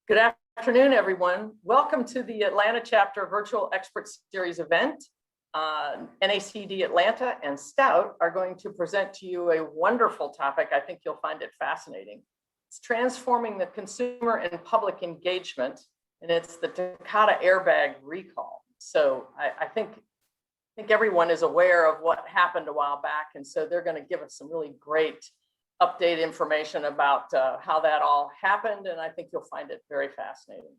Good afternoon, everyone. Welcome to the Atlanta Chapter Virtual Expert Series event. NACD Atlanta and Stout are going to present to you a wonderful topic. I think you'll find it fascinating. It's transforming the consumer and public engagement, and it's the Takata Airbag recall. So I think everyone is aware of what happened a while back, and so they're going to give us some really great update information about how that all happened, and I think you'll find it very fascinating.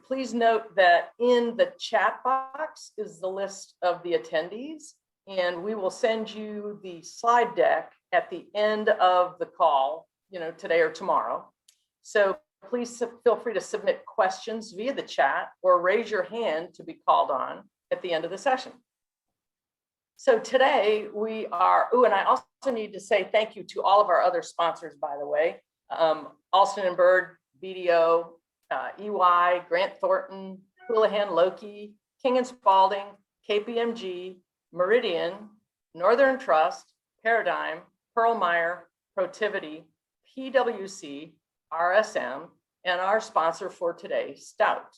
Please note that in the chat box is the list of the attendees, and we will send you the slide deck at the end of the call, today or tomorrow. So please feel free to submit questions via the chat or raise your hand to be called on at the end of the session. So today we are, and I also need to say thank you to all of our other sponsors, by the way, Alston & Bird, BDO, EY, Grant Thornton, Houlihan Lokey, King & Spalding, KPMG, Meridian, Northern Trust, Paradigm, Perlmeyer, Protiviti, PwC, RSM, and our sponsor for today, Stout.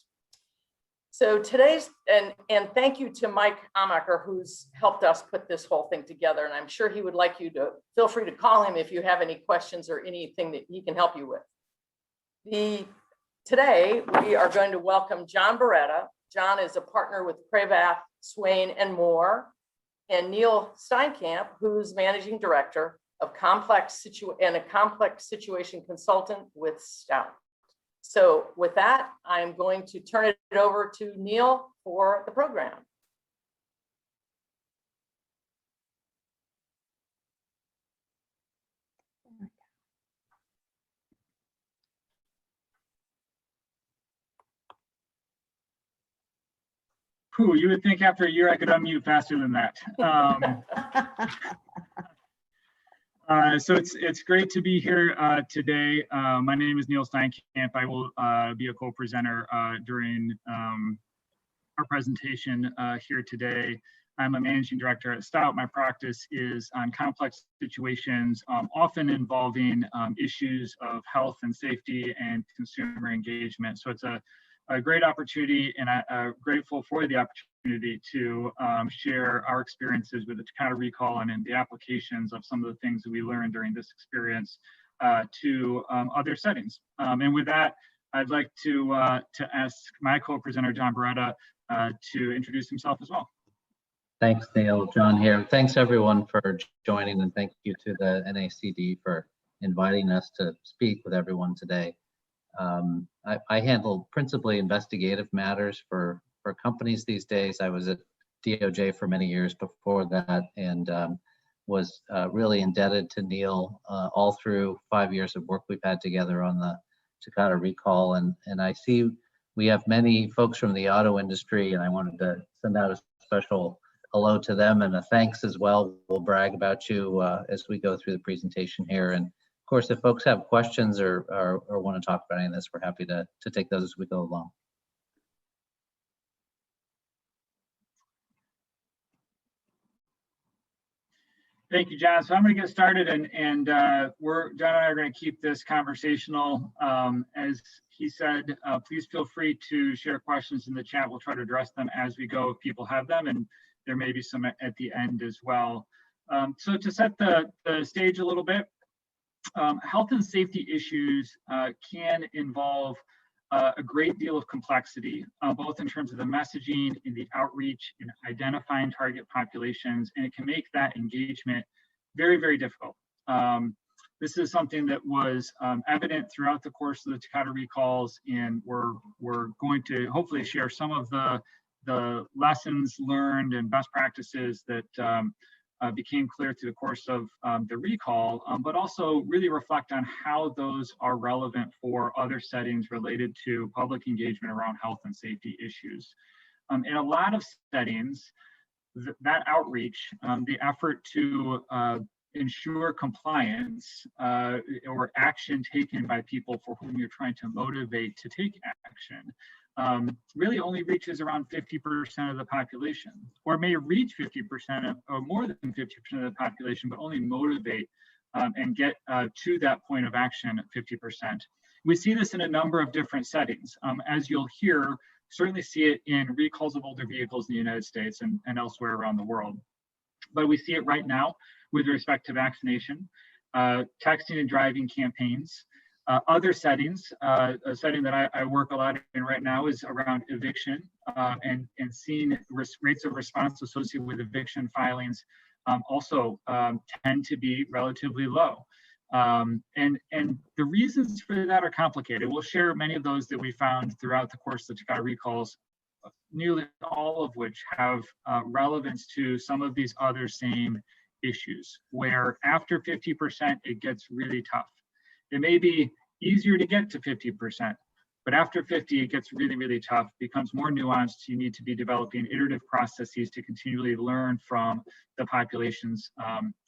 So today's, and thank you to Mike Amacher, who's helped us put this whole thing together. And I'm sure he would like you to feel free to call him if you have any questions or anything that he can help you with. Today, we are going to welcome John Beretta. John is a partner with Cravath, Swain and Moore, and Neil Steinkamp, who's managing director of a complex situation consultant with Stout. So with that, I'm going to turn it over to Neil for the program. You would think after a year I could unmute faster than that. So it's great to be here today. My name is Neil Steinkamp. I will be a co-presenter during our presentation here today. I'm a managing director at Stout. My practice is on complex situations, often involving issues of health and safety and consumer engagement. So it's a great opportunity, and I'm grateful for the opportunity to share our experiences with the Takata recall and in the applications of some of the things that we learned during this experience to other settings. And with that, I'd like to ask my co-presenter, John Beretta, to introduce himself as well. Thanks, Neil. John here. Thanks, everyone, for joining, and thank you to the NACD for inviting us to speak with everyone today. I handle principally investigative matters for companies these days. I was at DOJ for many years before that, and was really indebted to Neil all through 5 years of work we've had together on the Takata recall. And I see we have many folks from the auto industry, and I wanted to send out a special hello to them and a thanks as well. We'll brag about you as we go through the presentation here. And of course, if folks have questions or want to talk about any of this, we're happy to take those as we go along. Thank you, John. So I'm going to get started, and John and I are going to keep this conversational. As he said, please feel free to share questions in the chat. We'll try to address them as we go if people have them, and there may be some at the end as well. So to set the stage a little bit, health and safety issues can involve a great deal of complexity, both in terms of the messaging, in the outreach, in identifying target populations, and it can make that engagement very, very difficult. This is something that was evident throughout the course of the Takata recalls, and we're going to hopefully share some of the lessons learned and best practices that became clear through the course of the recall, but also really reflect on how those are relevant for other settings related to public engagement around health and safety issues. In a lot of settings, that outreach, the effort to ensure compliance or action taken by people for whom you're trying to motivate to take action, really only reaches around 50% of the population, or may reach 50% or more than 50% of the population, but only motivate and get to that point of action at 50%. We see this in a number of different settings. As you'll hear, certainly see it in recalls of older vehicles in the United States and elsewhere around the world. But we see it right now with respect to vaccination, texting and driving campaigns. Other settings, a setting that I work a lot in right now is around eviction and seeing rates of response associated with eviction filings also tend to be relatively low. And the reasons for that are complicated. We'll share many of those that we found throughout the course of the Takata recalls, nearly all of which have relevance to some of these other same issues, where after 50%, it gets really tough. It may be easier to get to 50%, but after 50, it gets really, really tough, becomes more nuanced. You need to be developing iterative processes to continually learn from the populations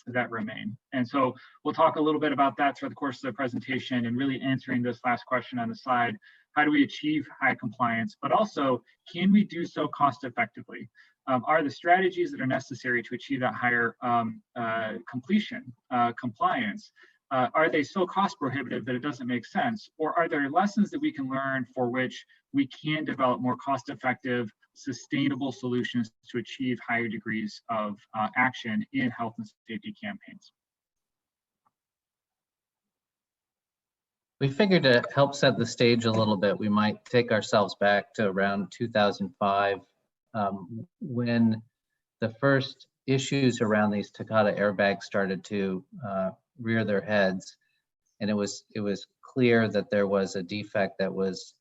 that remain. And so we'll talk a little bit about that throughout the course of the presentation and really answering this last question on the slide. How do we achieve high compliance, but also can we do so cost effectively? Are the strategies that are necessary to achieve that higher compliance, are they so cost prohibitive that it doesn't make sense? Or are there lessons that we can learn for which we can develop more cost effective, sustainable solutions to achieve higher degrees of action in health and safety campaigns? We figured to help set the stage a little bit, we might take ourselves back to around 2005, when the first issues around these Takata airbags started to rear their heads, and it was clear that there was a defect that was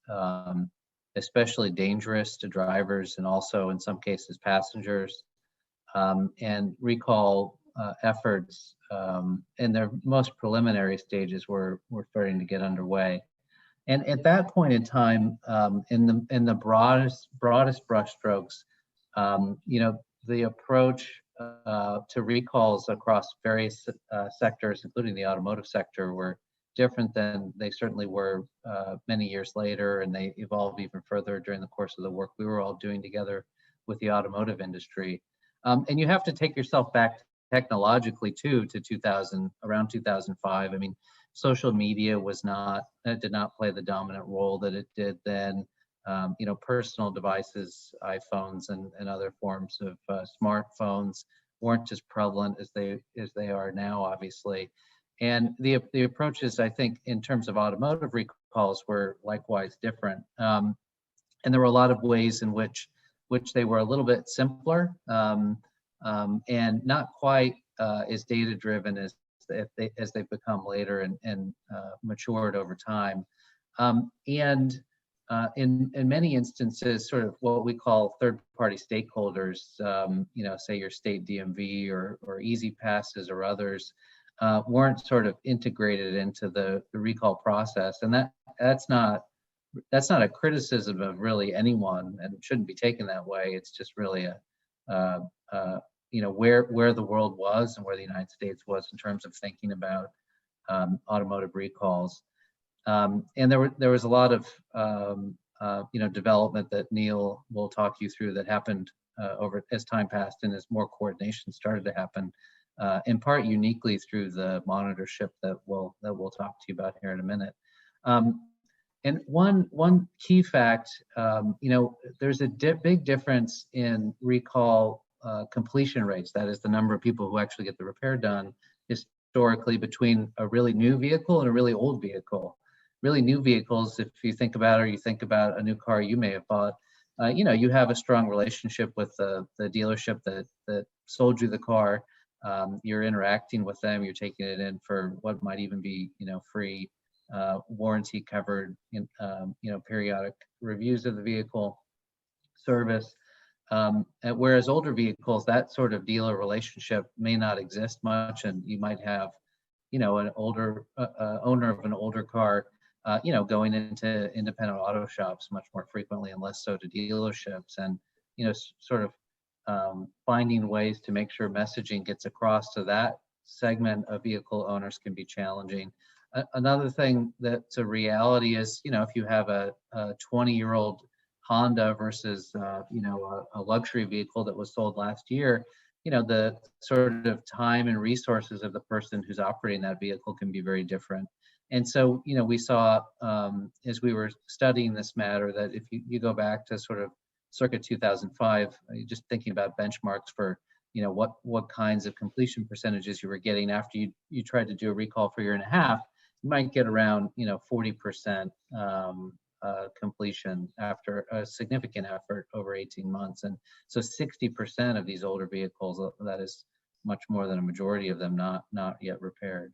especially dangerous to drivers and also in some cases passengers, and recall efforts in their most preliminary stages were starting to get underway. And at that point in time, in the broadest brushstrokes, the approach to recalls across various sectors, including the automotive sector, were different than they certainly were many years later, and they evolved even further during the course of the work we were all doing together with the automotive industry. And you have to take yourself back technologically too to around 2005. I mean, social media did not play the dominant role that it did then. Personal devices, iPhones and other forms of smartphones weren't as prevalent as they are now, obviously. And the approaches, I think, in terms of automotive recalls were likewise different. And there were a lot of ways in which they were a little bit simpler and not quite as data driven as they've become later and matured over time. In many instances, sort of what we call third-party stakeholders, say your state DMV or Easy Passes or others, weren't sort of integrated into the recall process, and that's not a criticism of really anyone, and it shouldn't be taken that way. It's just really where the world was and where the United States was in terms of thinking about automotive recalls. And there was a lot of development that Neil will talk you through that happened over as time passed and as more coordination started to happen, in part uniquely through the monitorship that we'll talk to you about here in a minute. And one key fact, there's a big difference in recall completion rates. That is the number of people who actually get the repair done historically between a really new vehicle and a really old vehicle. Really new vehicles, if you think about a new car you may have bought, you have a strong relationship with the dealership that sold you the car. You're interacting with them. You're taking it in for what might even be free warranty covered periodic reviews of the vehicle, service. Whereas older vehicles, that sort of dealer relationship may not exist much, and you might have an older owner of an older car going into independent auto shops much more frequently and less so to dealerships, and sort of finding ways to make sure messaging gets across to that segment of vehicle owners can be challenging. Another thing that's a reality is, if you have a 20-year-old Honda versus a luxury vehicle that was sold last year, the sort of time and resources of the person who's operating that vehicle can be very different. And so, we saw as we were studying this matter that if you go back to sort of circa 2005, just thinking about benchmarks for, what kinds of completion percentages you were getting after you tried to do a recall for a year and a half, you might get around, 40% completion after a significant effort over 18 months. And so 60% of these older vehicles, that is much more than a majority of them not yet repaired.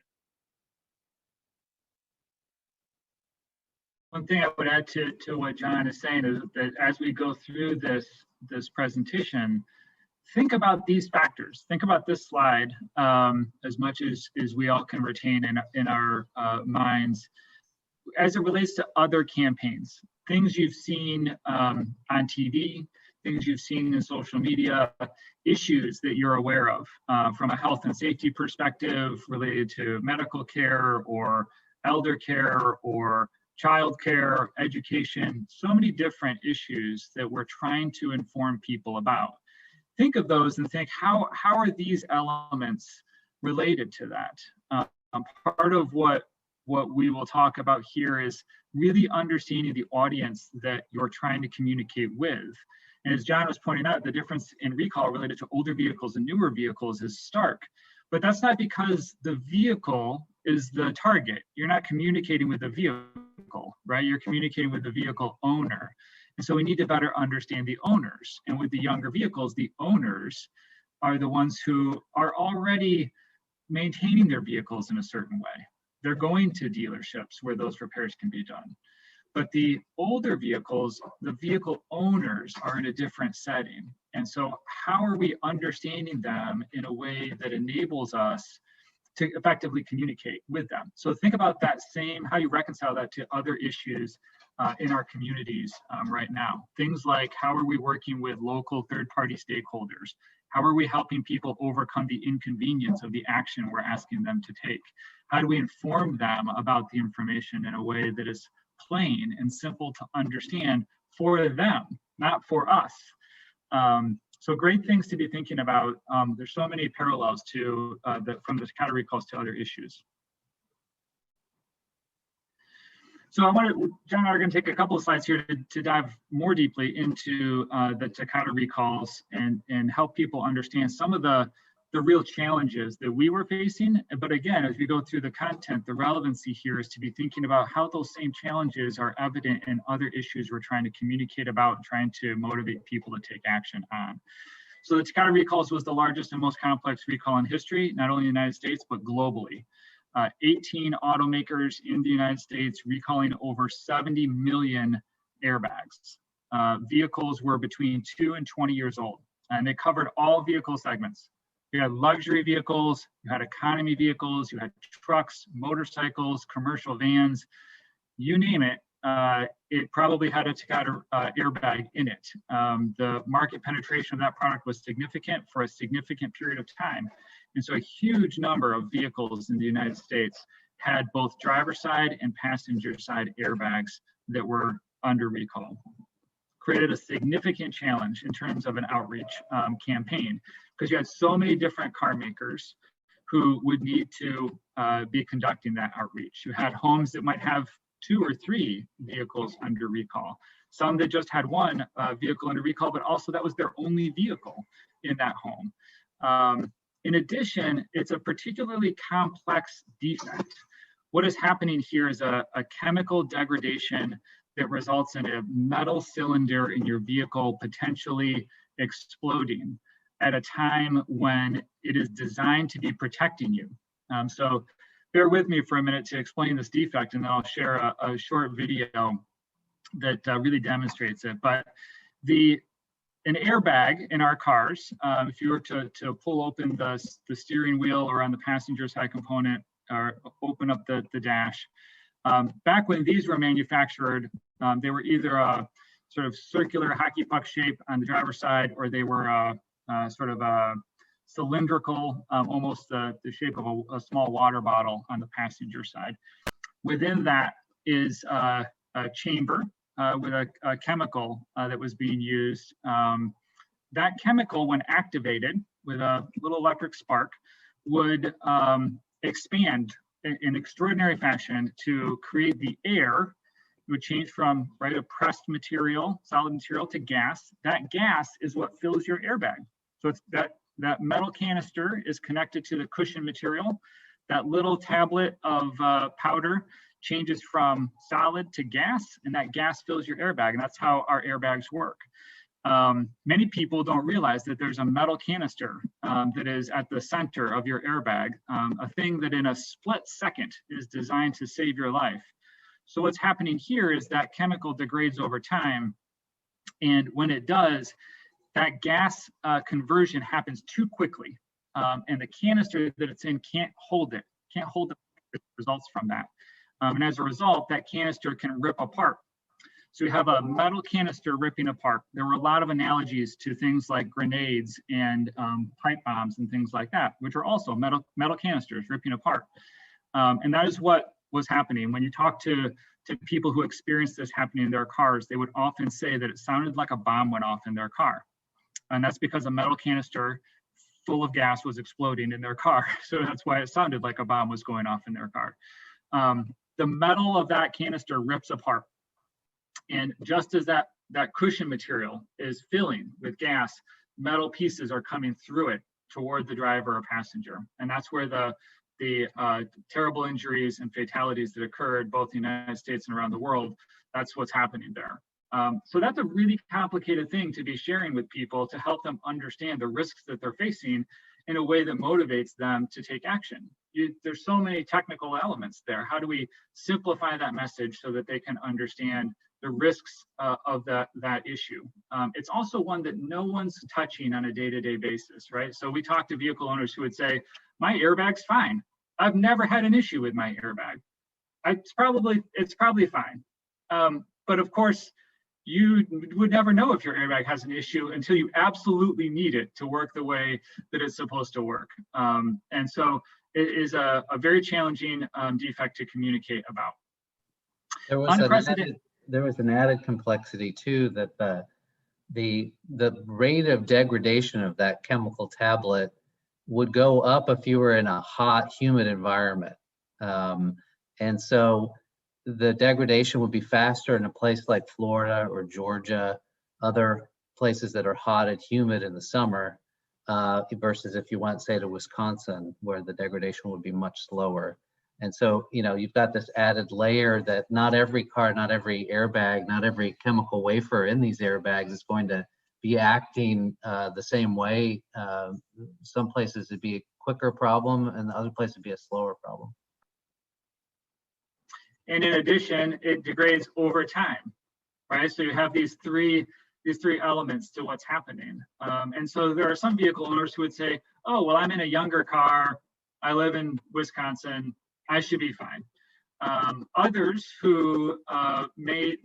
One thing I would add to what John is saying is that as we go through this presentation, think about these factors. Think about this slide as much as we all can retain in our minds as it relates to other campaigns, things you've seen on TV, things you've seen in social media, issues that you're aware of from a health and safety perspective related to medical care or elder care or child care, education, so many different issues that we're trying to inform people about. Think of those and think, how are these elements related to that? Part of what we will talk about here is really understanding the audience that you're trying to communicate with. And as John was pointing out, the difference in recall related to older vehicles and newer vehicles is stark. But that's not because the vehicle is the target. You're not communicating with the vehicle, right? You're communicating with the vehicle owner. And so we need to better understand the owners. And with the younger vehicles, the owners are the ones who are already maintaining their vehicles in a certain way. They're going to dealerships where those repairs can be done. But the older vehicles, the vehicle owners are in a different setting. And so how are we understanding them in a way that enables us to effectively communicate with them? So think about that how you reconcile that to other issues in our communities right now. Things like, how are we working with local third-party stakeholders? How are we helping people overcome the inconvenience of the action we're asking them to take? How do we inform them about the information in a way that is plain and simple to understand for them, not for us? So great things to be thinking about. There's so many parallels to from the Takata recalls to other issues. So John and I are going to take a couple of slides here to dive more deeply into the Takata recalls and help people understand some of the real challenges that we were facing. But again, as we go through the content, the relevancy here is to be thinking about how those same challenges are evident in other issues we're trying to communicate about, trying to motivate people to take action on. So the Takata recalls was the largest and most complex recall in history, not only in the United States, but globally. 18 automakers in the United States recalling over 70 million airbags. Vehicles were between 2 and 20 years old, and they covered all vehicle segments. You had luxury vehicles, you had economy vehicles, you had trucks, motorcycles, commercial vans, you name it. It probably had a Takata airbag in it. The market penetration of that product was significant for a significant period of time. And so a huge number of vehicles in the United States had both driver side and passenger side airbags that were under recall. Created a significant challenge in terms of an outreach campaign, because you had so many different car makers who would need to be conducting that outreach. You had homes that might have 2 or 3 vehicles under recall, some that just had one vehicle under recall, but also that was their only vehicle in that home. In addition, it's a particularly complex defect. What is happening here is a chemical degradation that results in a metal cylinder in your vehicle potentially exploding at a time when it is designed to be protecting you. So bear with me for a minute to explain this defect, and then I'll share a short video that really demonstrates it. But an airbag in our cars, if you were to pull open the steering wheel or on the passenger side component, or open up the dash, back when these were manufactured, they were either a sort of circular hockey puck shape on the driver's side, or they were sort of a cylindrical, almost the shape of a small water bottle on the passenger side. Within that is a chamber with a chemical that was being used. That chemical, when activated with a little electric spark, would expand in extraordinary fashion to create the air. It would change from a pressed material, solid material, to gas. That gas is what fills your airbag. So it's that metal canister is connected to the cushion material. That little tablet of powder changes from solid to gas, and that gas fills your airbag, and that's how our airbags work. Many people don't realize that there's a metal canister that is at the center of your airbag, a thing that in a split second is designed to save your life. So what's happening here is that chemical degrades over time, and when it does, that gas conversion happens too quickly, and the canister that it's in can't hold the results from that. And as a result, that canister can rip apart. So we have a metal canister ripping apart. There were a lot of analogies to things like grenades and pipe bombs and things like that, which are also metal canisters ripping apart. And that is what was happening. When you talk to people who experienced this happening in their cars, they would often say that it sounded like a bomb went off in their car. And that's because a metal canister full of gas was exploding in their car. So that's why it sounded like a bomb was going off in their car. The metal of that canister rips apart. And just as that cushion material is filling with gas, metal pieces are coming through it toward the driver or passenger. And that's where the terrible injuries and fatalities that occurred both in the United States and around the world, that's what's happening there. So that's a really complicated thing to be sharing with people to help them understand the risks that they're facing in a way that motivates them to take action. There's so many technical elements there. How do we simplify that message so that they can understand the risks of that issue? It's also one that no one's touching on a day-to-day basis, right? So we talk to vehicle owners who would say, my airbag's fine. I've never had an issue with my airbag. It's probably fine. But of course, you would never know if your airbag has an issue until you absolutely need it to work the way that it's supposed to work. And so it is a very challenging defect to communicate about. There was an added complexity too, that the rate of degradation of that chemical tablet would go up if you were in a hot, humid environment. And so the degradation would be faster in a place like Florida or Georgia, other places that are hot and humid in the summer, versus if you went, say, to Wisconsin, where the degradation would be much slower. And so, you've got this added layer that not every car, not every airbag, not every chemical wafer in these airbags is going to be acting the same way. Some places it'd be a quicker problem, and the other place would be a slower problem. And in addition, it degrades over time, right? So you have these three elements to what's happening. And so there are some vehicle owners who would say, oh, well, I'm in a younger car. I live in Wisconsin. I should be fine. Others who may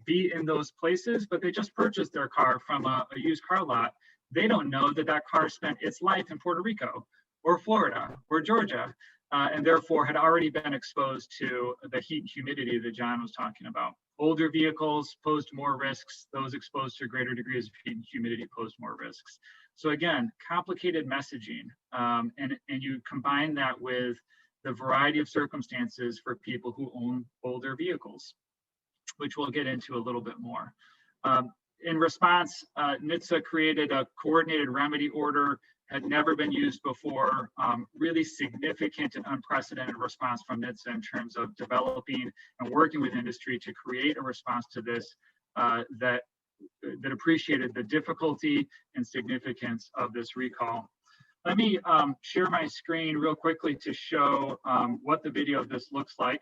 be in those places, but they just purchased their car from a used car lot. They don't know that car spent its life in Puerto Rico or Florida or Georgia, and therefore had already been exposed to the heat and humidity that John was talking about. Older vehicles posed more risks. Those exposed to greater degrees of heat and humidity posed more risks. So again, complicated messaging, and you combine that with the variety of circumstances for people who own older vehicles, which we'll get into a little bit more. In response, NHTSA created a coordinated remedy order, had never been used before, really significant and unprecedented response from NHTSA in terms of developing and working with industry to create a response to this that appreciated the difficulty and significance of this recall. Let me share my screen real quickly to show what the video of this looks like.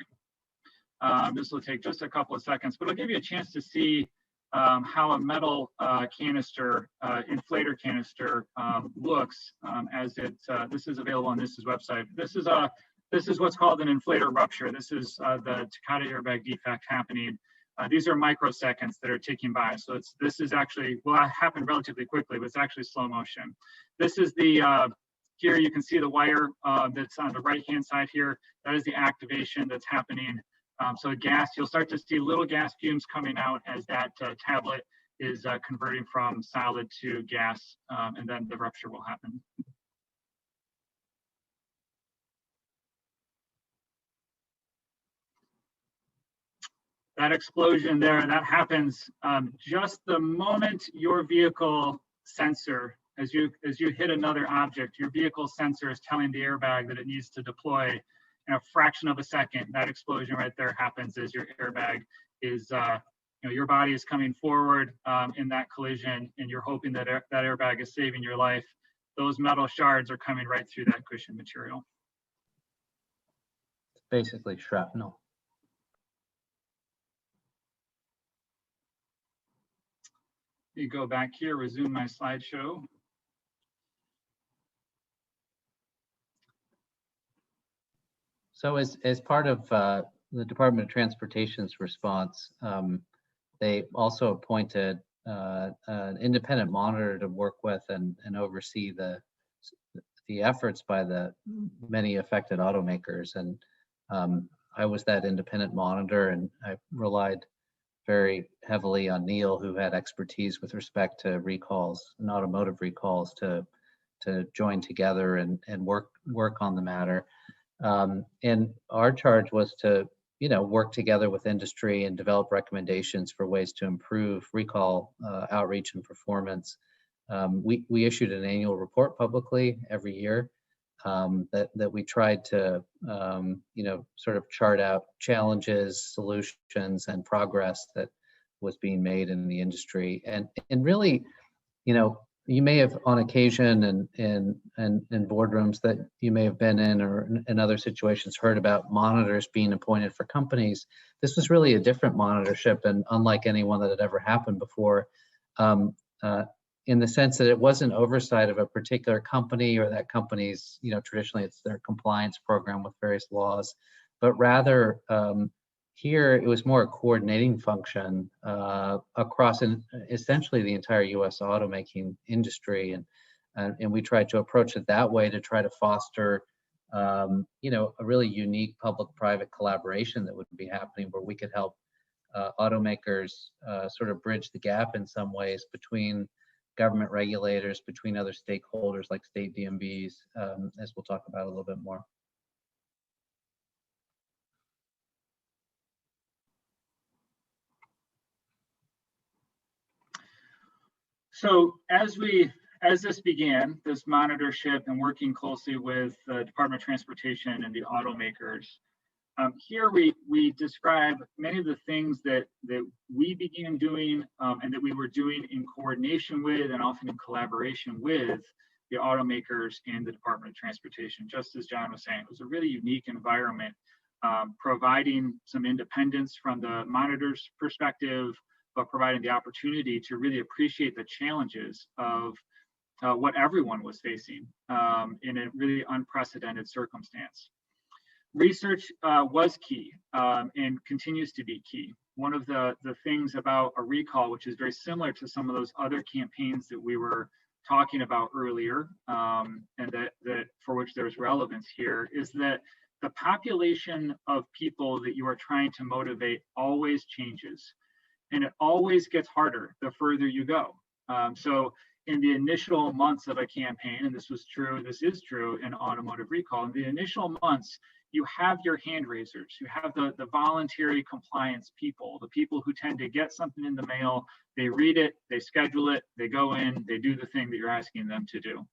This will take just a couple of seconds, but it'll give you a chance to see how a metal canister, inflator canister looks as this is available on NHTSA's website. This is what's called an inflator rupture. This is the Takata Airbag defect happening. These are microseconds that are ticking by. So this is actually, well, it happened relatively quickly, but it's actually slow motion. This is here you can see the wire that's on the right-hand side here. That is the activation that's happening. So you'll start to see little gas fumes coming out as that tablet is converting from solid to gas, and then the rupture will happen. that explosion there, that happens just the moment your vehicle sensor, as you hit another object, your vehicle sensor is telling the airbag that it needs to deploy in a fraction of a second. That explosion right there happens as your airbag is, your body is coming forward in that collision, and you're hoping that that airbag is saving your life. Those metal shards are coming right through that cushion material. It's basically shrapnel. Let me go back here, resume my slideshow. So as part of the Department of Transportation's response, they also appointed an independent monitor to work with and oversee the efforts by the many affected automakers. And I was that independent monitor, and I relied very heavily on Neil, who had expertise with respect to recalls and automotive recalls, to join together and work on the matter. And our charge was to, work together with industry and develop recommendations for ways to improve recall outreach and performance. We issued an annual report publicly every year that we tried to, sort of chart out challenges, solutions, and progress that was being made in the industry. And really, you may have on occasion and in boardrooms that you may have been in, or in other situations, heard about monitors being appointed for companies. This was really a different monitorship, and unlike anyone that had ever happened before, in the sense that it wasn't oversight of a particular company or that company's, traditionally it's their compliance program with various laws, but rather here it was more a coordinating function across essentially the entire U.S. automaking industry, and we tried to approach it that way to try to foster, a really unique public-private collaboration that would be happening, where we could help automakers sort of bridge the gap in some ways between government regulators, between other stakeholders like state DMVs, as we'll talk about a little bit more. So as this began, this monitorship and working closely with the Department of Transportation and the automakers, here we describe many of the things that we began doing and that we were doing in coordination with, and often in collaboration with, the automakers and the Department of Transportation. Just as John was saying, it was a really unique environment, providing some independence from the monitor's perspective, but providing the opportunity to really appreciate the challenges of what everyone was facing in a really unprecedented circumstance. Research was key and continues to be key. One of the things about a recall, which is very similar to some of those other campaigns that we were talking about earlier, and that for which there's relevance here, is that the population of people that you are trying to motivate always changes. And it always gets harder the further you go. So in the initial months of a campaign, and this is true in automotive recall, in the initial months, you have your hand raisers, you have the voluntary compliance people, the people who tend to get something in the mail, they read it, they schedule it, they go in, they do the thing that you're asking them to do.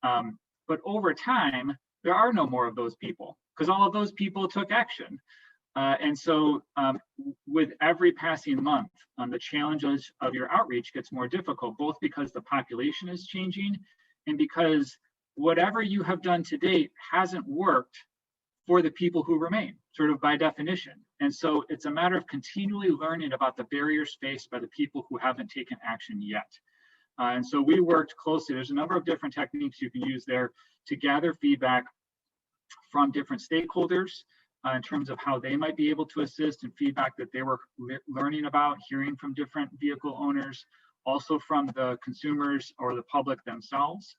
But over time, there are no more of those people, because all of those people took action. And so with every passing month, the challenges of your outreach gets more difficult, both because the population is changing and because whatever you have done to date hasn't worked for the people who remain, sort of by definition. And so it's a matter of continually learning about the barriers faced by the people who haven't taken action yet. And so we worked closely. There's a number of different techniques you can use there to gather feedback from different stakeholders, in terms of how they might be able to assist, and feedback that they were learning about, hearing from different vehicle owners, also from the consumers or the public themselves,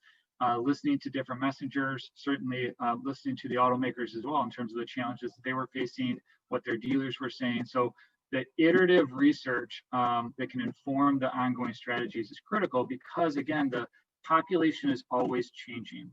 listening to different messengers, certainly listening to the automakers as well in terms of the challenges that they were facing, what their dealers were saying. So the iterative research that can inform the ongoing strategies is critical, because again, the population is always changing.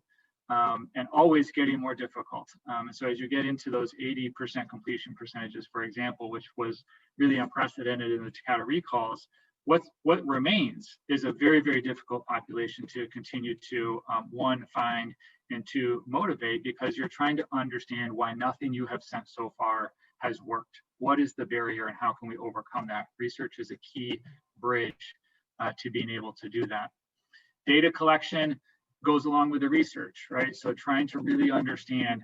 and always getting more difficult. And so as you get into those 80% completion percentages, for example, which was really unprecedented in the Takata recalls, what remains is a very, very difficult population to continue to, one, find, and two, motivate, because you're trying to understand why nothing you have sent so far has worked. What is the barrier and how can we overcome that? Research is a key bridge to being able to do that. Data collection goes along with the research, right? So trying to really understand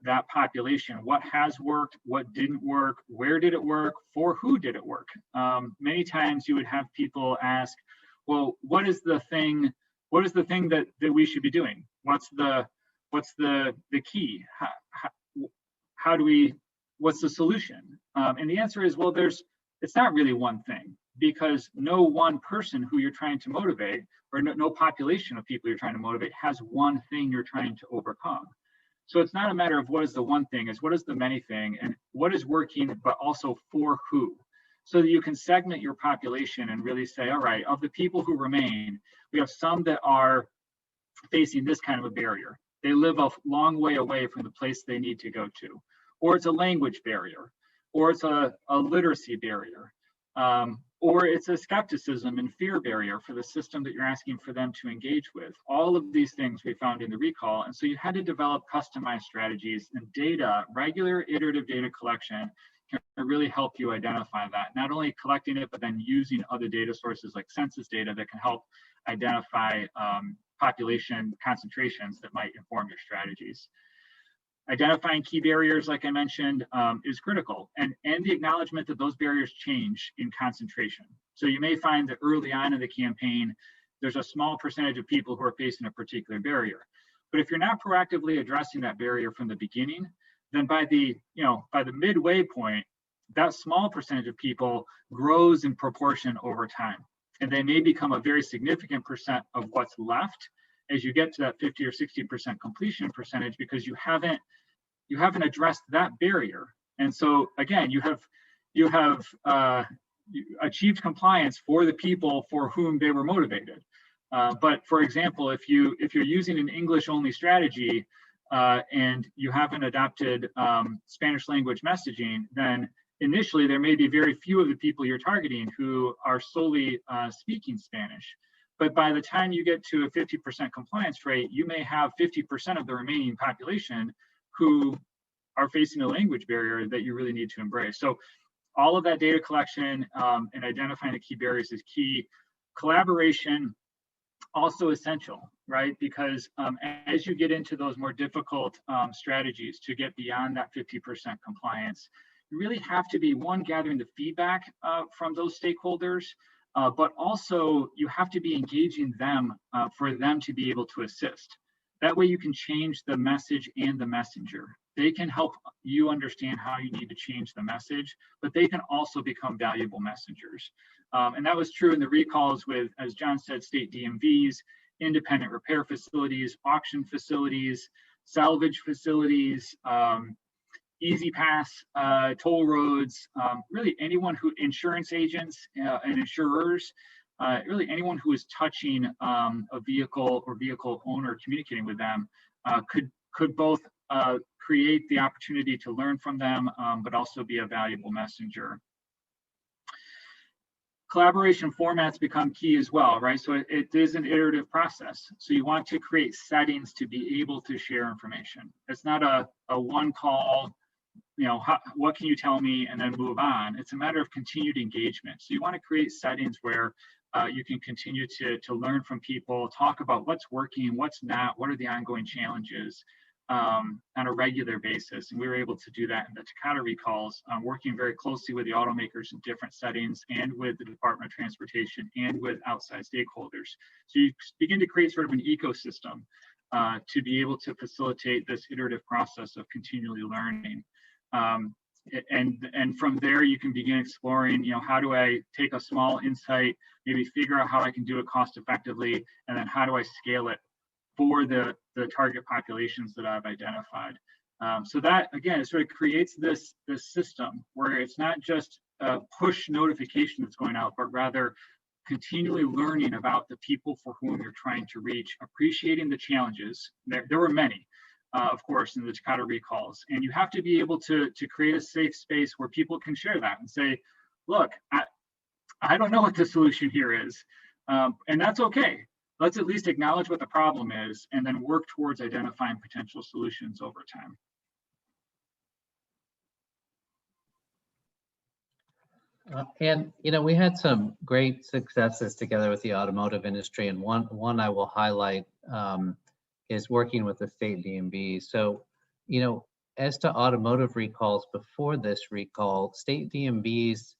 that population, what has worked, what didn't work, where did it work, for who did it work? Many times you would have people ask, well, what is the thing that we should be doing? What's the key? How do we, what's the solution? And the answer is, well, it's not really one thing, because no one person who you're trying to motivate, or no population of people you're trying to motivate, has one thing you're trying to overcome. So it's not a matter of what is the one thing, it's what is the many thing, and what is working, but also for who. So that you can segment your population and really say, all right, of the people who remain, we have some that are facing this kind of a barrier. They live a long way away from the place they need to go to, or it's a language barrier, or it's a literacy barrier, or it's a skepticism and fear barrier for the system that you're asking for them to engage with. All of these things we found in the recall. And so you had to develop customized strategies, and data, regular iterative data collection, can really help you identify that. Not only collecting it, but then using other data sources like census data that can help identify population concentrations that might inform your strategies. Identifying key barriers, like I mentioned, is critical, and the acknowledgement that those barriers change in concentration. So you may find that early on in the campaign, there's a small percentage of people who are facing a particular barrier. But if you're not proactively addressing that barrier from the beginning, then by the midway point, that small percentage of people grows in proportion over time. And they may become a very significant percent of what's left as you get to that 50 or 60% completion percentage, because you haven't addressed that barrier. And so again, you have achieved compliance for the people for whom they were motivated. But for example, if you're using an English only strategy and you haven't adopted Spanish language messaging, then initially there may be very few of the people you're targeting who are solely speaking Spanish. But by the time you get to a 50% compliance rate, you may have 50% of the remaining population who are facing a language barrier that you really need to embrace. So all of that data collection and identifying the key barriers is key. Collaboration, also essential, right? Because as you get into those more difficult strategies to get beyond that 50% compliance, you really have to be, one, gathering the feedback from those stakeholders, but also you have to be engaging them for them to be able to assist. That way you can change the message and the messenger. They can help you understand how you need to change the message, but they can also become valuable messengers. And that was true in the recalls with, as John said, state DMVs, independent repair facilities, auction facilities, salvage facilities, easy pass, toll roads, really anyone who, insurance agents and insurers, really anyone who is touching a vehicle or vehicle owner, communicating with them, could both create the opportunity to learn from them, but also be a valuable messenger. Collaboration formats become key as well, right? So it is an iterative process. So you want to create settings to be able to share information. It's not a one call, what can you tell me, and then move on. It's a matter of continued engagement. So you want to create settings where you can continue to learn from people, talk about what's working, what's not, what are the ongoing challenges on a regular basis. And we were able to do that in the Takata recalls, working very closely with the automakers in different settings and with the Department of Transportation and with outside stakeholders. So you begin to create sort of an ecosystem to be able to facilitate this iterative process of continually learning. And from there, you can begin exploring, how do I take a small insight, maybe figure out how I can do it cost effectively, and then how do I scale it for the target populations that I've identified. So that, again, it sort of creates this system where it's not just a push notification that's going out, but rather continually learning about the people for whom you're trying to reach, appreciating the challenges. There were many, of course, in the Takata recalls. And you have to be able to create a safe space where people can share that and say, look, I don't know what the solution here is. And that's okay. Let's at least acknowledge what the problem is and then work towards identifying potential solutions over time. And we had some great successes together with the automotive industry, and one I will highlight is working with the state DMV. So, as to automotive recalls before this recall, state DMVs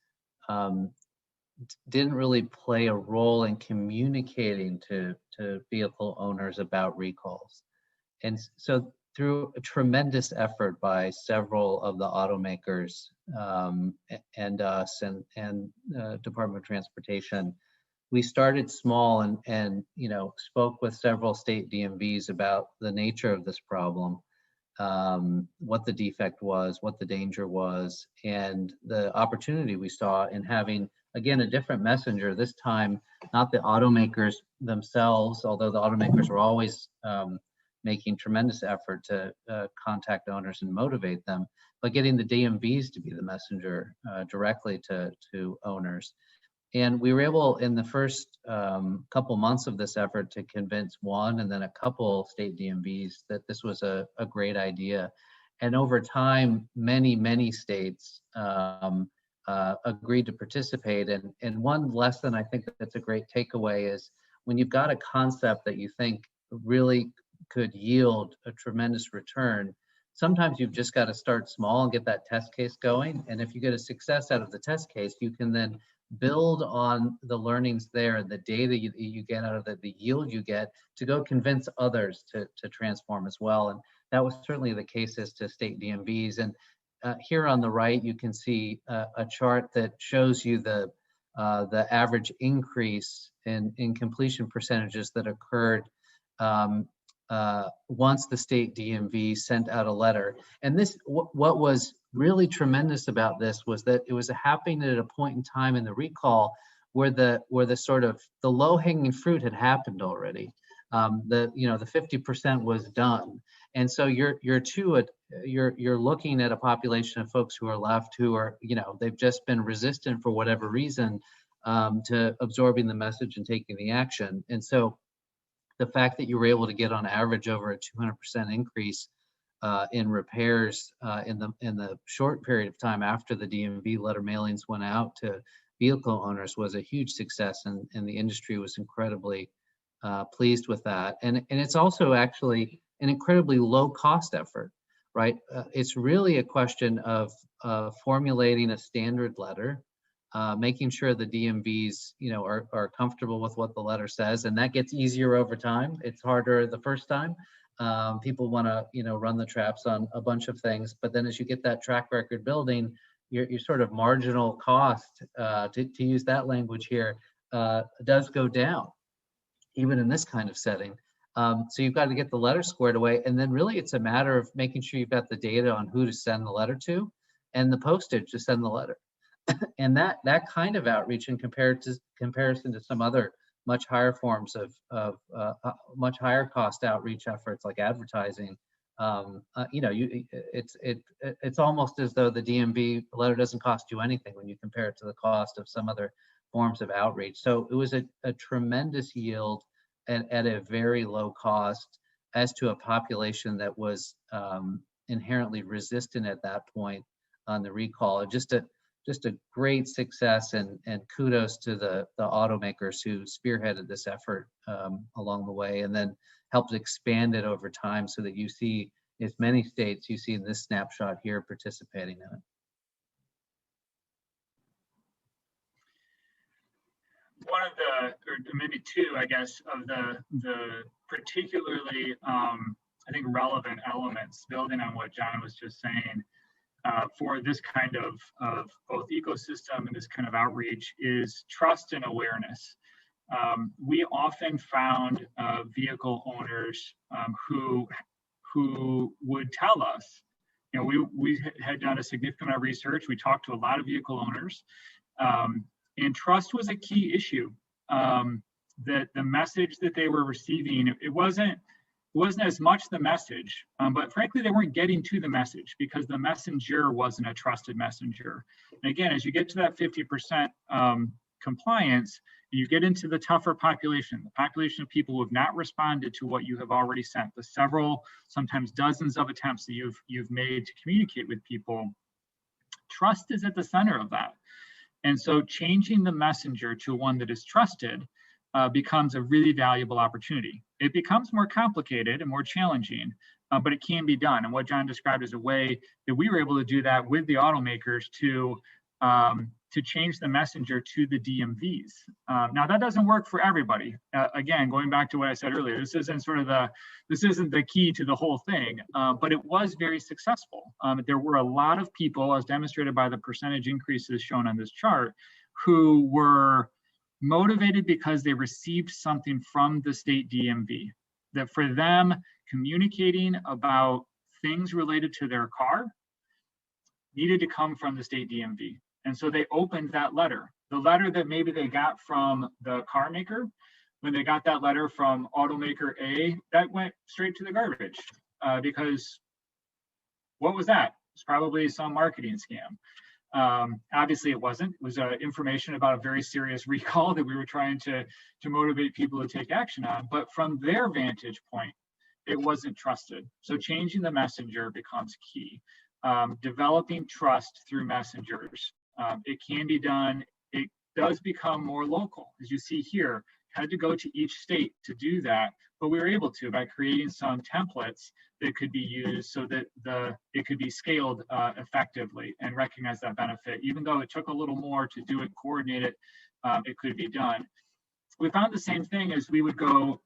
didn't really play a role in communicating to vehicle owners about recalls, and so through a tremendous effort by several of the automakers and us and Department of Transportation, we started small and spoke with several state DMVs about the nature of this problem, what the defect was, what the danger was, and the opportunity we saw in having, again, a different messenger. This time, not the automakers themselves, although the automakers were always making tremendous effort to contact owners and motivate them, but getting the DMVs to be the messenger directly to owners. And we were able, in the first couple months of this effort, to convince one and then a couple state DMVs that this was a great idea. And over time, many states agreed to participate. And one lesson I think that's a great takeaway is when you've got a concept that you think really could yield a tremendous return, sometimes you've just got to start small and get that test case going. And if you get a success out of the test case, you can then build on the learnings there and the data you get out of it, the yield you get, to go convince others to transform as well. And that was certainly the case as to state DMVs. And here on the right, you can see a chart that shows you the average increase in completion percentages that occurred once the state DMV sent out a letter. And this, what was really tremendous about this was that it was happening at a point in time in the recall where the sort of the low-hanging fruit had happened already. The 50% was done, and so you're looking at a population of folks who are left who are, they've just been resistant for whatever reason to absorbing the message and taking the action. And so the fact that you were able to get on average over a 200% increase in repairs in the short period of time after the DMV letter mailings went out to vehicle owners was a huge success, and the industry was incredibly pleased with that. And it's also actually an incredibly low cost effort, right? It's really a question of formulating a standard letter, making sure the DMVs, are comfortable with what the letter says, and that gets easier over time. It's harder the first time. People want to, run the traps on a bunch of things, but then as you get that track record building, your sort of marginal cost, to use that language here, does go down, even in this kind of setting. So you've got to get the letter squared away, and then really it's a matter of making sure you've got the data on who to send the letter to and the postage to send the letter. And that kind of outreach in comparison to some other much higher forms of much higher cost outreach efforts like advertising, it's almost as though the DMV letter doesn't cost you anything when you compare it to the cost of some other forms of outreach. So it was a tremendous yield at a very low cost as to a population that was inherently resistant at that point on the recall. Just a great success, and kudos to the automakers who spearheaded this effort along the way, and then helped expand it over time so that you see as many states you see in this snapshot here participating in it. One of the, or maybe two, I guess, of the particularly, I think, relevant elements, building on what John was just saying, for this kind of both ecosystem and this kind of outreach is trust and awareness. We often found vehicle owners who would tell us, we had done a significant amount of research. We talked to a lot of vehicle owners, and trust was a key issue that the message that they were receiving, it wasn't as much the message, but frankly, they weren't getting to the message because the messenger wasn't a trusted messenger. And again, as you get to that 50% compliance, you get into the tougher population, the population of people who have not responded to what you have already sent, the several, sometimes dozens of attempts that you've made to communicate with people. Trust is at the center of that. And so changing the messenger to one that is trusted becomes a really valuable opportunity. It becomes more complicated and more challenging, but it can be done. And what John described as a way that we were able to do that with the automakers to change the messenger to the DMVs. Now that doesn't work for everybody. Again, going back to what I said earlier, this isn't the key to the whole thing, but it was very successful. There were a lot of people, as demonstrated by the percentage increases shown on this chart, who were motivated because they received something from the state DMV. That for them, communicating about things related to their car needed to come from the state DMV. And so they opened that letter, the letter that maybe they got from the car maker. When they got that letter from automaker A, that went straight to the garbage because what was that? It's probably some marketing scam. Obviously it wasn't. It was information about a very serious recall that we were trying to motivate people to take action on. But from their vantage point, it wasn't trusted. So changing the messenger becomes key. Developing trust through messengers. It can be done. It does become more local. As you see here, had to go to each state to do that, but we were able to by creating some templates that could be used so that it could be scaled effectively and recognize that benefit. Even though it took a little more to do it, coordinate it, it could be done. We found the same thing as we would go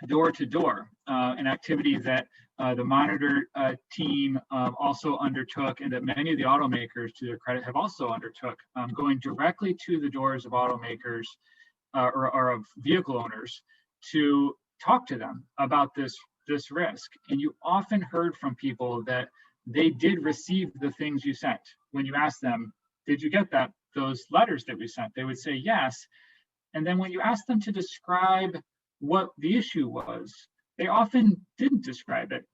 door to door, an activity that the Monitor team also undertook, and that many of the automakers, to their credit, have also undertook, going directly to the doors of automakers or of vehicle owners to talk to them about this risk. And you often heard from people that they did receive the things you sent. When you asked them, did you get those letters that we sent? They would say yes. And then when you asked them to describe what the issue was, they often didn't describe it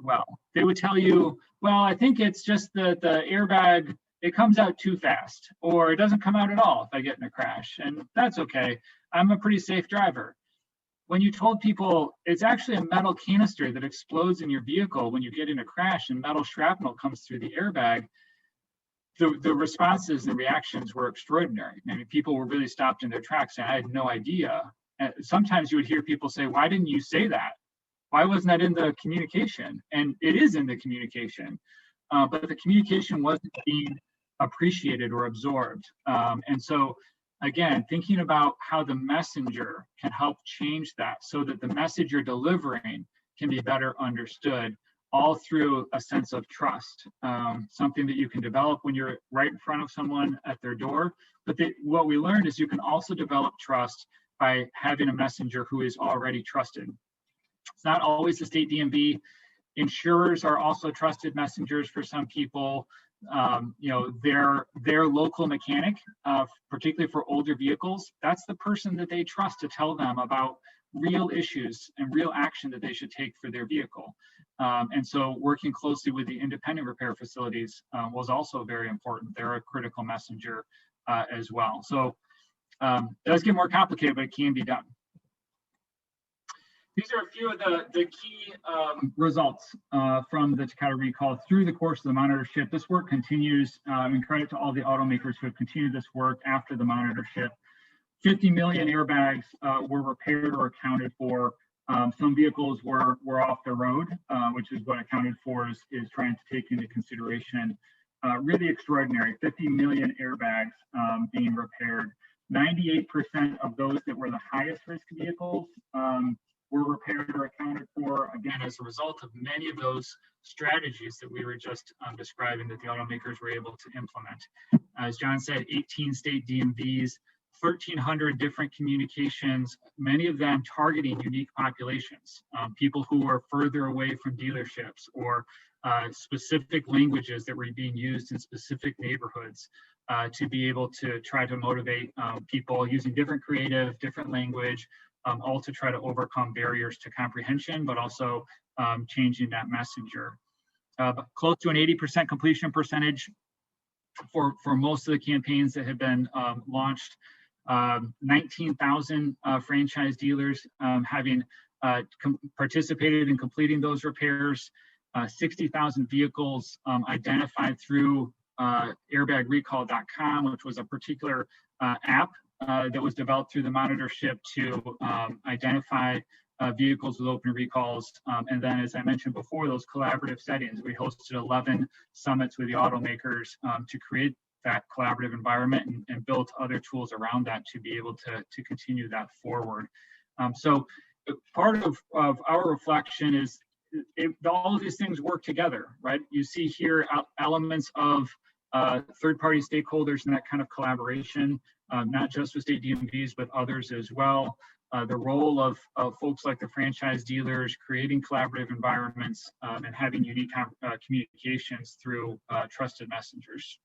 well. They would tell you, well, I think it's just the airbag, it comes out too fast, or it doesn't come out at all if I get in a crash, and that's okay. I'm a pretty safe driver. When you told people it's actually a metal canister that explodes in your vehicle when you get in a crash and metal shrapnel comes through the airbag, the responses, the reactions were extraordinary. I mean, people were really stopped in their tracks saying, I had no idea. And sometimes you would hear people say, why didn't you say that? Why wasn't that in the communication? And it is in the communication, but the communication wasn't being appreciated or absorbed. And so, again, thinking about how the messenger can help change that so that the message you're delivering can be better understood, all through a sense of trust, something that you can develop when you're right in front of someone at their door. But what we learned is you can also develop trust by having a messenger who is already trusted. It's not always the state DMV. Insurers are also trusted messengers for some people. Their local mechanic, particularly for older vehicles, that's the person that they trust to tell them about real issues and real action that they should take for their vehicle. And so working closely with the independent repair facilities was also very important. They're a critical messenger as well. So it does get more complicated, but it can be done. These are a few of the key results from the Takata recall through the course of the monitorship. This work continues, and credit to all the automakers who have continued this work after the monitorship. 50 million airbags were repaired or accounted for. Some vehicles were off the road, which is what accounted for is trying to take into consideration. Really extraordinary, 50 million airbags being repaired. 98% of those that were the highest risk vehicles were repaired or accounted for, again, as a result of many of those strategies that we were just describing that the automakers were able to implement. As John said, 18 state DMVs, 1,300 different communications, many of them targeting unique populations, people who are further away from dealerships, or specific languages that were being used in specific neighborhoods. to be able to try to motivate people using different creative, different language, all to try to overcome barriers to comprehension, but also changing that messenger. Close to an 80% completion percentage for most of the campaigns that have been launched. 19,000 franchise dealers having participated in completing those repairs. 60,000 vehicles identified through airbagrecall.com, which was a particular app that was developed through the Monitorship to identify vehicles with open recalls. And then, as I mentioned before, those collaborative settings. We hosted 11 summits with the automakers to create that collaborative environment and built other tools around that to be able to continue that forward. So part of our reflection is all of these things work together, right? You see here elements of third-party stakeholders and that kind of collaboration, not just with state DMVs, but others as well. The role of folks like the franchise dealers creating collaborative environments and having unique communications through trusted messengers.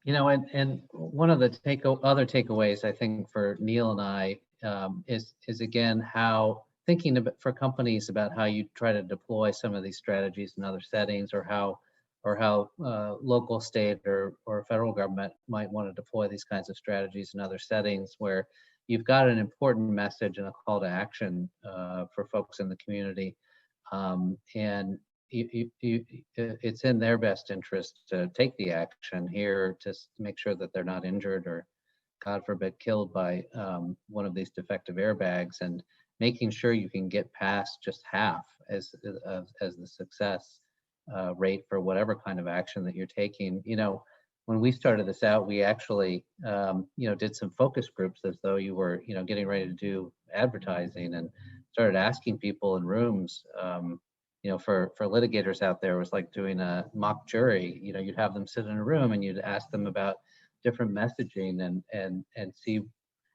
You know, and one of the other takeaways I think for Neil and I is again how thinking about for companies about how you try to deploy some of these strategies in other settings, or how local, state, or federal government might want to deploy these kinds of strategies in other settings where you've got an important message and a call to action for folks in the community, and it's in their best interest to take the action here to make sure that they're not injured or, God forbid, killed by one of these defective airbags, and making sure you can get past just half as the success rate for whatever kind of action that you're taking. You know, when we started this out, we actually, did some focus groups as though you were, getting ready to do advertising, and started asking people in rooms. For litigators out there, it was like doing a mock jury. You'd have them sit in a room and you'd ask them about different messaging and see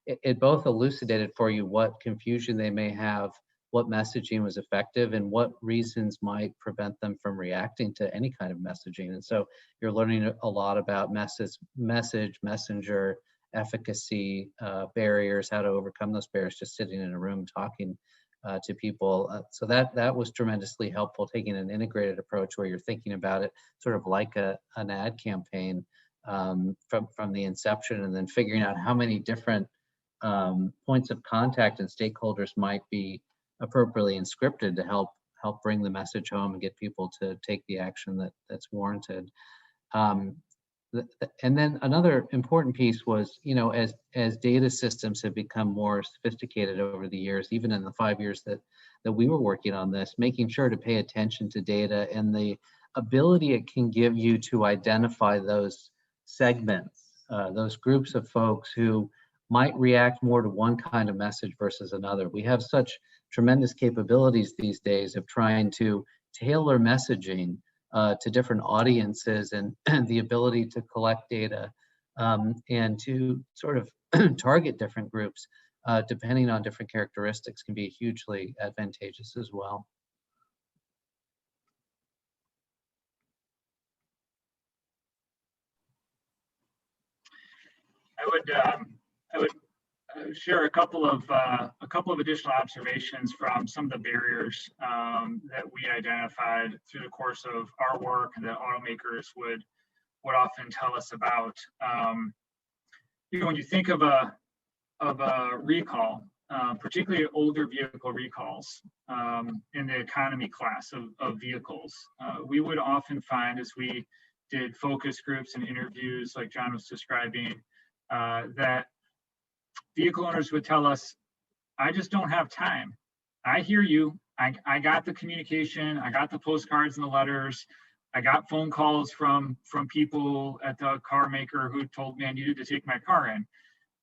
it both elucidated for you what confusion they may have, what messaging was effective, and what reasons might prevent them from reacting to any kind of messaging. And so you're learning a lot about messenger, efficacy, barriers, how to overcome those barriers, just sitting in a room talking to people. So that was tremendously helpful, taking an integrated approach where you're thinking about it sort of like an ad campaign from the inception, and then figuring out how many different points of contact and stakeholders might be appropriately inscripted to help bring the message home and get people to take the action that's warranted. And then another important piece was, as data systems have become more sophisticated over the years, even in the 5 years that we were working on this, making sure to pay attention to data and the ability it can give you to identify those segments, those groups of folks who might react more to one kind of message versus another. We have such tremendous capabilities these days of trying to tailor messaging to different audiences, and the ability to collect data and to sort of target different groups depending on different characteristics can be hugely advantageous as well. I would share a couple of additional observations from some of the barriers that we identified through the course of our work that automakers would often tell us about. When you think of a recall, particularly older vehicle recalls in the economy class of vehicles, we would often find, as we did focus groups and interviews like John was describing, that vehicle owners would tell us, I just don't have time. I hear you. I got the communication. I got the postcards and the letters. I got phone calls from people at the car maker who told me I needed to take my car in.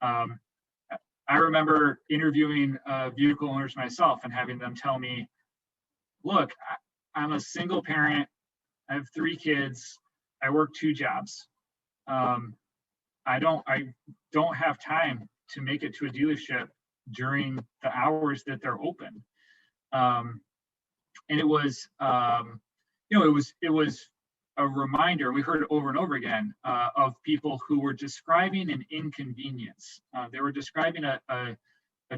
I remember interviewing vehicle owners myself and having them tell me, look, I'm a single parent. I have 3 kids. I work 2 jobs. I don't have time to make it to a dealership during the hours that they're open. it was, it was a reminder. We heard it over and over again of people who were describing an inconvenience. They were describing a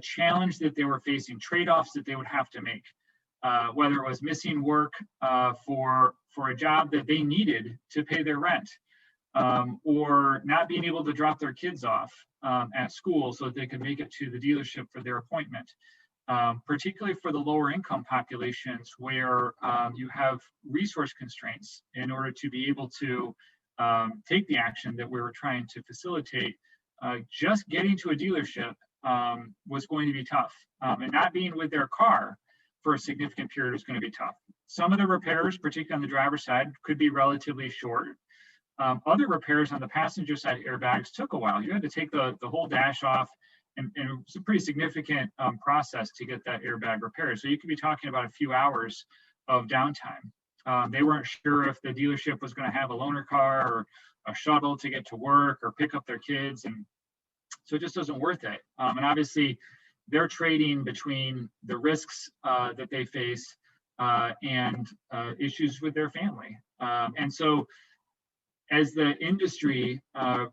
challenge that they were facing, trade-offs that they would have to make, whether it was missing work for a job that they needed to pay their rent, or not being able to drop their kids off at school so that they could make it to the dealership for their appointment. Particularly for the lower income populations where you have resource constraints in order to be able to take the action that we were trying to facilitate. Just getting to a dealership was going to be tough, and not being with their car for a significant period is going to be tough. Some of the repairs, particularly on the driver's side, could be relatively short. Other repairs on the passenger side airbags took a while. You had to take the whole dash off, and it's a pretty significant process to get that airbag repaired. So you could be talking about a few hours of downtime. They weren't sure if the dealership was going to have a loaner car or a shuttle to get to work or pick up their kids, and so it just wasn't worth it. And obviously, they're trading between the risks that they face and issues with their family. And so as the industry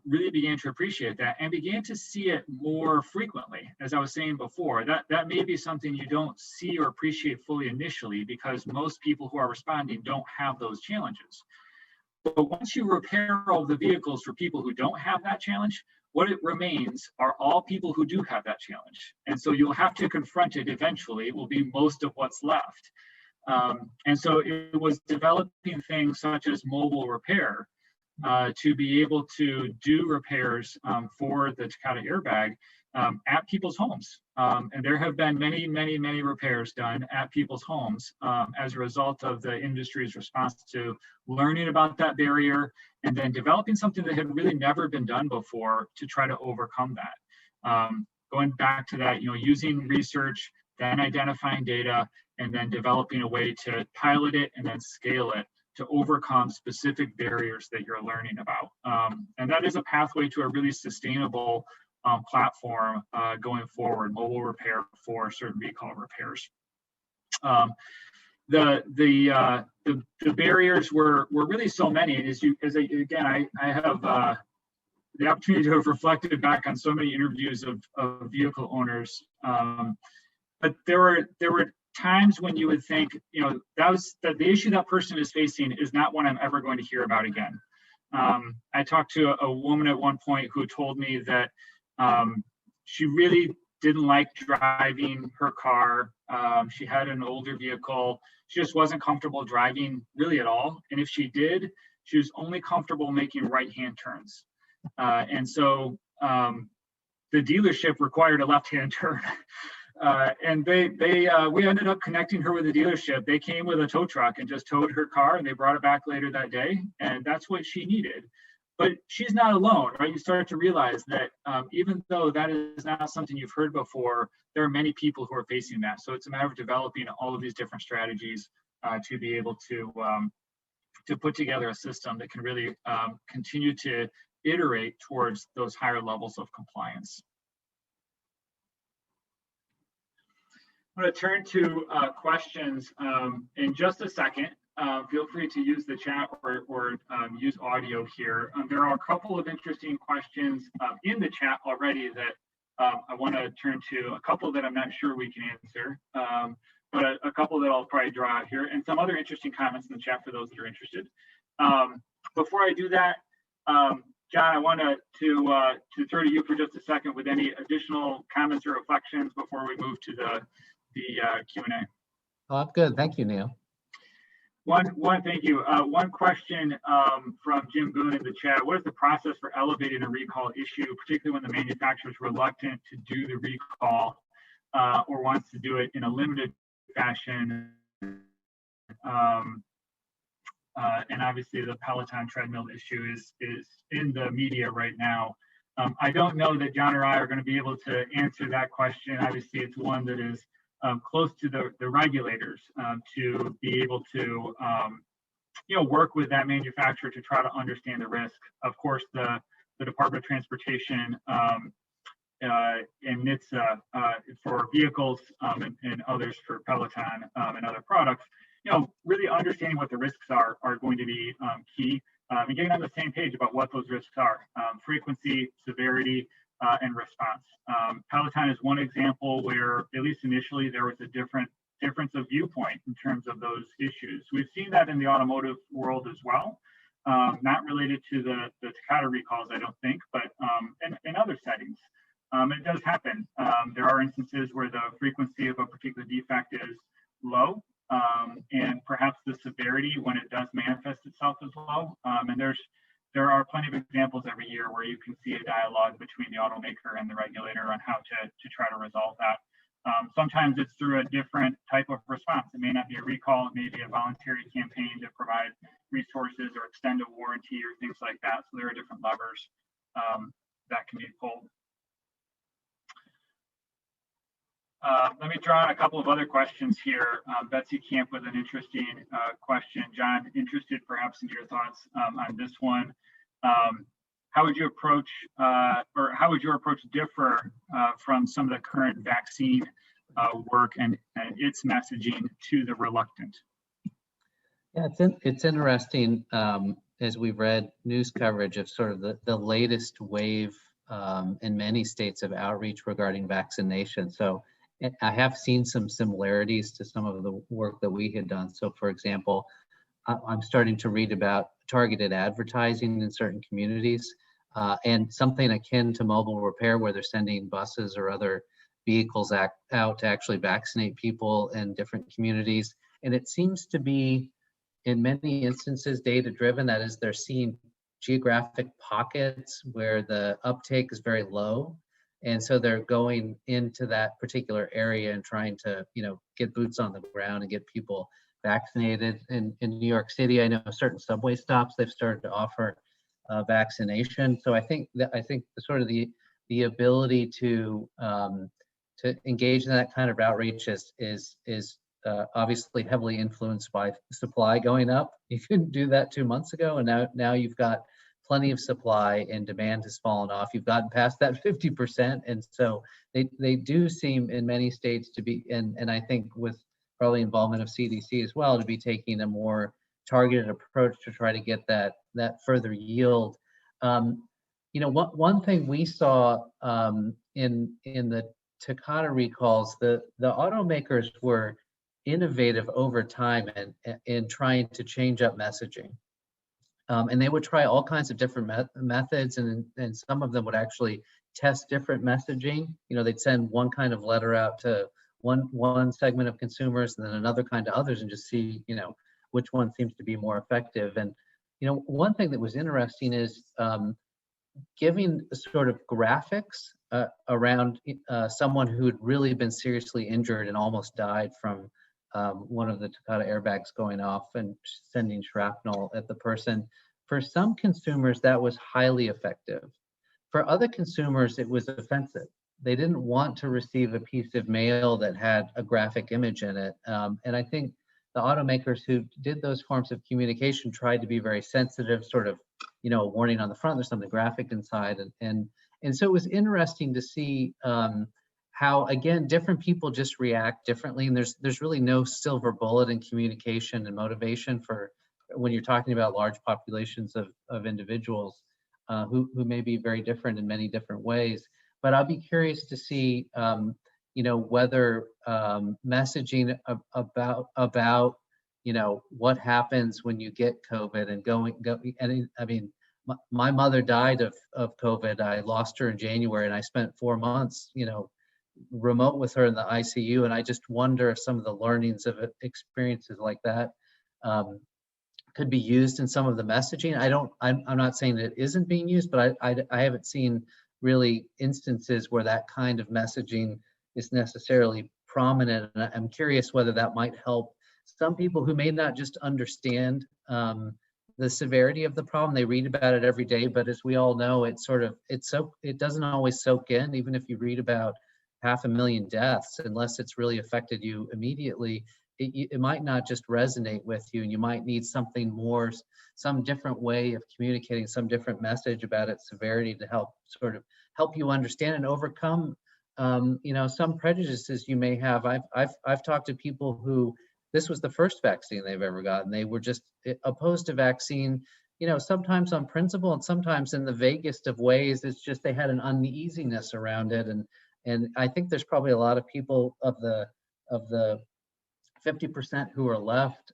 really began to appreciate that and began to see it more frequently, as I was saying before, that may be something you don't see or appreciate fully initially because most people who are responding don't have those challenges. But once you repair all the vehicles for people who don't have that challenge, what it remains are all people who do have that challenge. And so you'll have to confront it eventually. It will be most of what's left. And so it was developing things such as mobile repair to be able to do repairs for the Takata Airbag at people's homes. And there have been many, many, many repairs done at people's homes as a result of the industry's response to learning about that barrier and then developing something that had really never been done before to try to overcome that. Going back to that, using research, then identifying data, and then developing a way to pilot it and then scale it to overcome specific barriers that you're learning about. And that is a pathway to a really sustainable platform going forward, mobile repair for certain recall repairs. The barriers were really so many, and I have the opportunity to have reflected back on so many interviews of vehicle owners, but there were times when you would think, that the issue that person is facing is not one I'm ever going to hear about again. I talked to a woman at one point who told me that she really didn't like driving her car. She had an older vehicle. She just wasn't comfortable driving really at all. And if she did, she was only comfortable making right-hand turns. And so the dealership required a left-hand turn. And we ended up connecting her with the dealership. They came with a tow truck and just towed her car, and they brought it back later that day. And that's what she needed. But she's not alone, right? You start to realize that even though that is not something you've heard before, there are many people who are facing that. So it's a matter of developing all of these different strategies to be able to put together a system that can really continue to iterate towards those higher levels of compliance. I'm going to turn to questions in just a second. Feel free to use the chat or use audio here. There are a couple of interesting questions in the chat already that I want to turn to, a couple that I'm not sure we can answer, but a couple that I'll probably draw out here, and some other interesting comments in the chat for those that are interested. Before I do that, John, I want to turn to you for just a second with any additional comments or reflections before we move to the Q&A. Oh, I'm good. Thank you, Neil. Thank you. One question from Jim Boone in the chat. What is the process for elevating a recall issue, particularly when the manufacturer is reluctant to do the recall or wants to do it in a limited fashion? And obviously the Peloton treadmill issue is in the media right now. I don't know that John or I are going to be able to answer that question. Obviously, it's one that is close to the regulators to be able to work with that manufacturer to try to understand the risk. Of course, the Department of Transportation and NHTSA for vehicles and others for Peloton and other products, really understanding what the risks are going to be key, and getting on the same page about what those risks are, frequency, severity, and response. Peloton is one example where, at least initially, there was a difference of viewpoint in terms of those issues. We've seen that in the automotive world as well, not related to the Takata recalls, I don't think, but in other settings. It does happen. There are instances where the frequency of a particular defect is low, and perhaps the severity when it does manifest itself is low. And there are plenty of examples every year where you can see a dialogue between the automaker and the regulator on how to try to resolve that. Sometimes it's through a different type of response. It may not be a recall, it may be a voluntary campaign to provide resources or extend a warranty or things like that. So there are different levers that can be pulled. Let me draw on a couple of other questions here. Betsy Camp with an interesting question. John, interested perhaps in your thoughts on this one. How would you approach, or how would your approach differ from some of the current vaccine work and its messaging to the reluctant? Yeah, it's interesting as we've read news coverage of sort of the latest wave in many states of outreach regarding vaccination. So I have seen some similarities to some of the work that we had done. So for example, I'm starting to read about targeted advertising in certain communities and something akin to mobile repair where they're sending buses or other vehicles out to actually vaccinate people in different communities. And it seems to be, in many instances, data-driven. That is, they're seeing geographic pockets where the uptake is very low. And so they're going into that particular area and trying to, get boots on the ground and get people vaccinated. In New York City, I know certain subway stops, they've started to offer vaccination. So I think the sort of the ability to engage in that kind of outreach is obviously heavily influenced by supply going up. You couldn't do that 2 months ago, and now you've got plenty of supply and demand has fallen off. You've gotten past that 50%, and so they do seem in many states to be, and I think with probably involvement of CDC as well, to be taking a more targeted approach to try to get that further yield. One thing we saw in the Takata recalls, the automakers were innovative over time in trying to change up messaging. And they would try all kinds of different methods, and some of them would actually test different messaging. They'd send one kind of letter out to one segment of consumers and then another kind to others and just see, which one seems to be more effective. And, one thing that was interesting is giving sort of graphics around someone who had really been seriously injured and almost died from one of the Takata airbags going off and sending shrapnel at the person. For some consumers, that was highly effective. For other consumers, it was offensive. They didn't want to receive a piece of mail that had a graphic image in it. And I think the automakers who did those forms of communication tried to be very sensitive, sort of, a warning on the front, there's something graphic inside. And so it was interesting to see how, again, different people just react differently. And there's really no silver bullet in communication and motivation for when you're talking about large populations of individuals who may be very different in many different ways. But I'll be curious to see, whether messaging about, what happens when you get COVID and I mean, my mother died of COVID. I lost her in January, and I spent 4 months, remote with her in the ICU. And I just wonder if some of the learnings of experiences like that could be used in some of the messaging. I'm not saying that it isn't being used, but I haven't seen really instances where that kind of messaging is necessarily prominent. And I'm curious whether that might help some people who may not just understand the severity of the problem. They read about it every day, but as we all know, it doesn't always soak in. Even if you read about 500,000 deaths, unless it's really affected you immediately, it might not just resonate with you, and you might need something more, some different way of communicating, some different message about its severity to help sort of help you understand and overcome, some prejudices you may have. I've talked to people who this was the first vaccine they've ever gotten. They were just opposed to vaccine, sometimes on principle and sometimes in the vaguest of ways. It's just they had an uneasiness around it. And I think there's probably a lot of people of the 50% who are left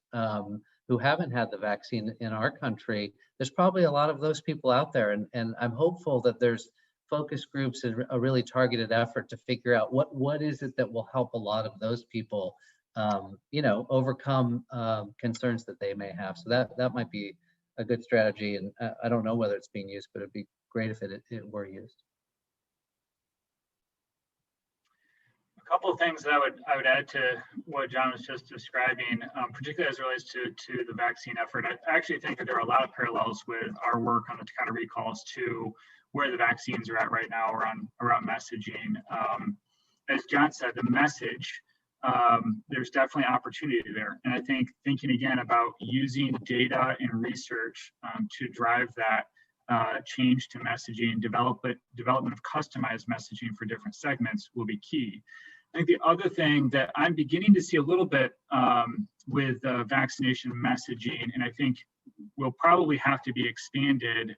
who haven't had the vaccine in our country. There's probably a lot of those people out there. And I'm hopeful that there's focus groups and a really targeted effort to figure out what is it that will help a lot of those people, overcome concerns that they may have. So that might be a good strategy. And I don't know whether it's being used, but it'd be great if it were used. A couple of things that I would add to what John was just describing, particularly as it relates to the vaccine effort. I actually think that there are a lot of parallels with our work on the Takata recalls to where the vaccines are at right now around messaging. As John said, the message, there's definitely opportunity there. And I think thinking again about using data and research to drive that change to messaging, development of customized messaging for different segments will be key. I think the other thing that I'm beginning to see a little bit with vaccination messaging, and I think will probably have to be expanded,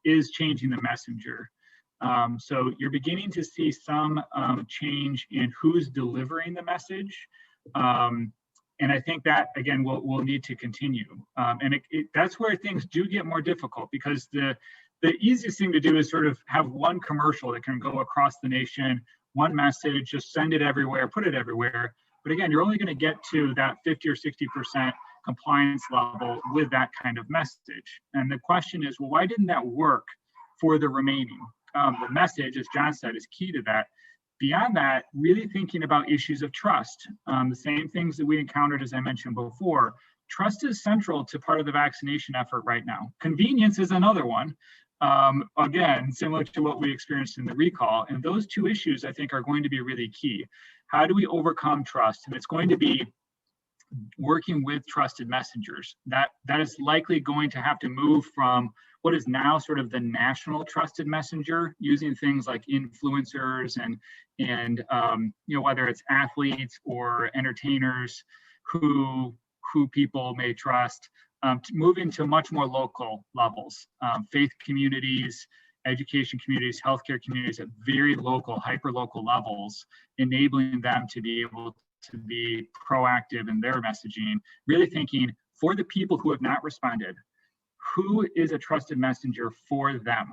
is changing the messenger. So you're beginning to see some change in who's delivering the message. And I think that, again, will need to continue. And that's where things do get more difficult, because the easiest thing to do is sort of have one commercial that can go across the nation, one message, just send it everywhere, put it everywhere. But again, you're only going to get to that 50 or 60% compliance level with that kind of message. And the question is, well, why didn't that work for the remaining? The message, as John said, is key to that. Beyond that, really thinking about issues of trust, the same things that we encountered, as I mentioned before. Trust is central to part of the vaccination effort right now. Convenience is another one. Again, similar to what we experienced in the recall. And those two issues, I think, are going to be really key. How do we overcome trust? And it's going to be working with trusted messengers. That is likely going to have to move from what is now sort of the national trusted messenger, using things like influencers and whether it's athletes or entertainers who people may trust, to move into much more local levels, faith communities, education communities, healthcare communities at very local, hyper-local levels, enabling them to be able to be proactive in their messaging, really thinking for the people who have not responded, who is a trusted messenger for them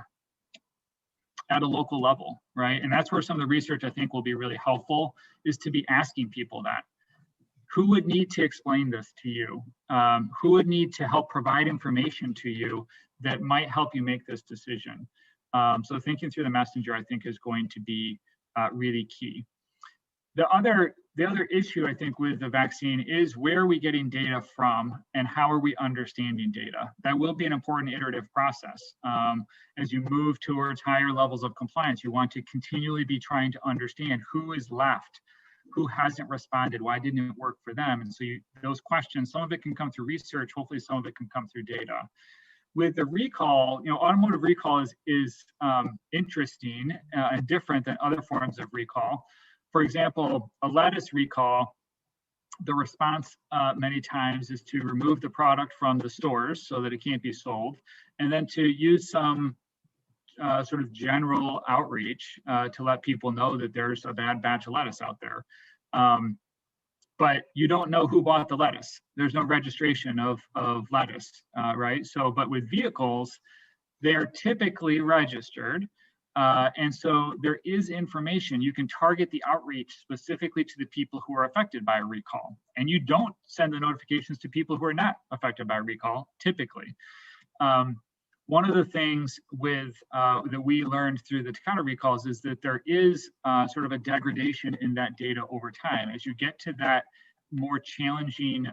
at a local level, right? And that's where some of the research I think will be really helpful, is to be asking people that. Who would need to explain this to you? Who would need to help provide information to you that might help you make this decision? So thinking through the messenger, I think, is going to be really key. The other issue, I think, with the vaccine is, where are we getting data from and how are we understanding data? That will be an important iterative process. As you move towards higher levels of compliance, you want to continually be trying to understand who is left, who hasn't responded, why didn't it work for them? And so those questions, some of it can come through research, hopefully some of it can come through data. With the recall, automotive recall is interesting and different than other forms of recall. For example, a lettuce recall, the response many times is to remove the product from the stores so that it can't be sold, and then to use some sort of general outreach to let people know that there's a bad batch of lettuce out there. But you don't know who bought the lettuce. There's no registration of lettuce, right? So, but with vehicles, they're typically registered. And so there is information. You can target the outreach specifically to the people who are affected by a recall. And you don't send the notifications to people who are not affected by a recall, typically. One of the things that we learned through the Takata recalls is that there is sort of a degradation in that data over time. As you get to that more challenging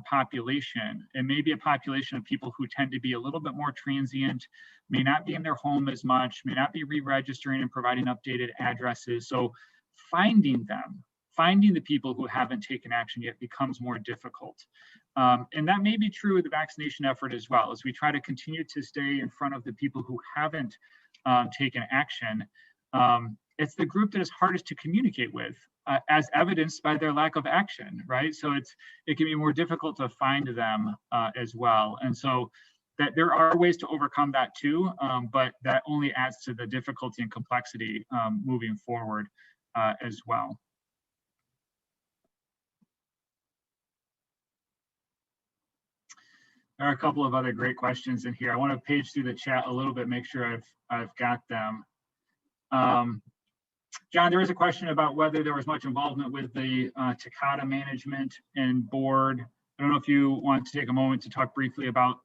population, and maybe a population of people who tend to be a little bit more transient, may not be in their home as much, may not be re-registering and providing updated addresses. So finding the people who haven't taken action yet becomes more difficult. And that may be true with the vaccination effort as well, as we try to continue to stay in front of the people who haven't taken action, it's the group that is hardest to communicate with, as evidenced by their lack of action, right? So it can be more difficult to find them as well. And so that there are ways to overcome that too, but that only adds to the difficulty and complexity moving forward as well. There are a couple of other great questions in here. I want to page through the chat a little bit, make sure I've got them. John, there is a question about whether there was much involvement with the Takata management and board. I don't know if you want to take a moment to talk briefly about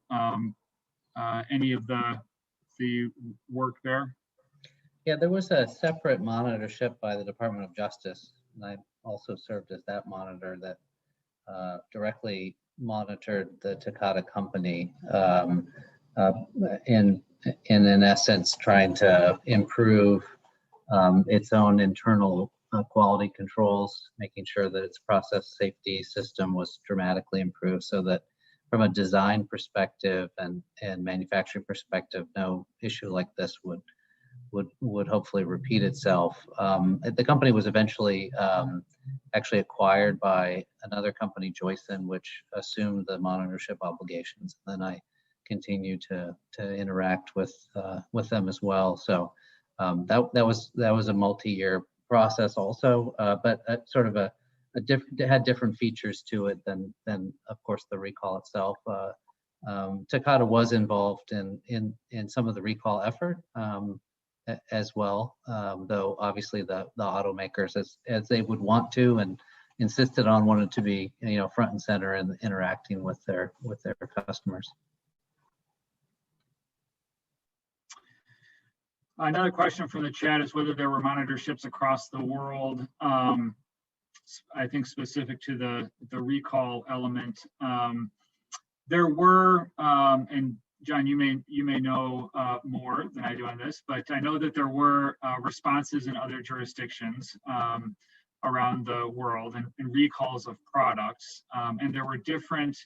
any of the work there. Yeah, there was a separate monitorship by the Department of Justice, and I also served as that monitor that directly monitored the Takata company in essence trying to improve its own internal quality controls, making sure that its process safety system was dramatically improved so that from a design perspective and manufacturing perspective, no issue like this would hopefully repeat itself. The company was eventually actually acquired by another company, Joyson, which assumed the monitorship obligations. And then I continue to interact with them as well. So that was a multi-year process also, but sort of it had different features to it than of course the recall itself. Takata was involved in some of the recall effort as well, though obviously the automakers, as they would want to and insisted on, wanted to be front and center and interacting with their customers. Another question from the chat is whether there were monitorships across the world. I think specific to the recall element, there were, and John, you may know more than I do on this, but I know that there were responses in other jurisdictions around the world and recalls of products, and there were different,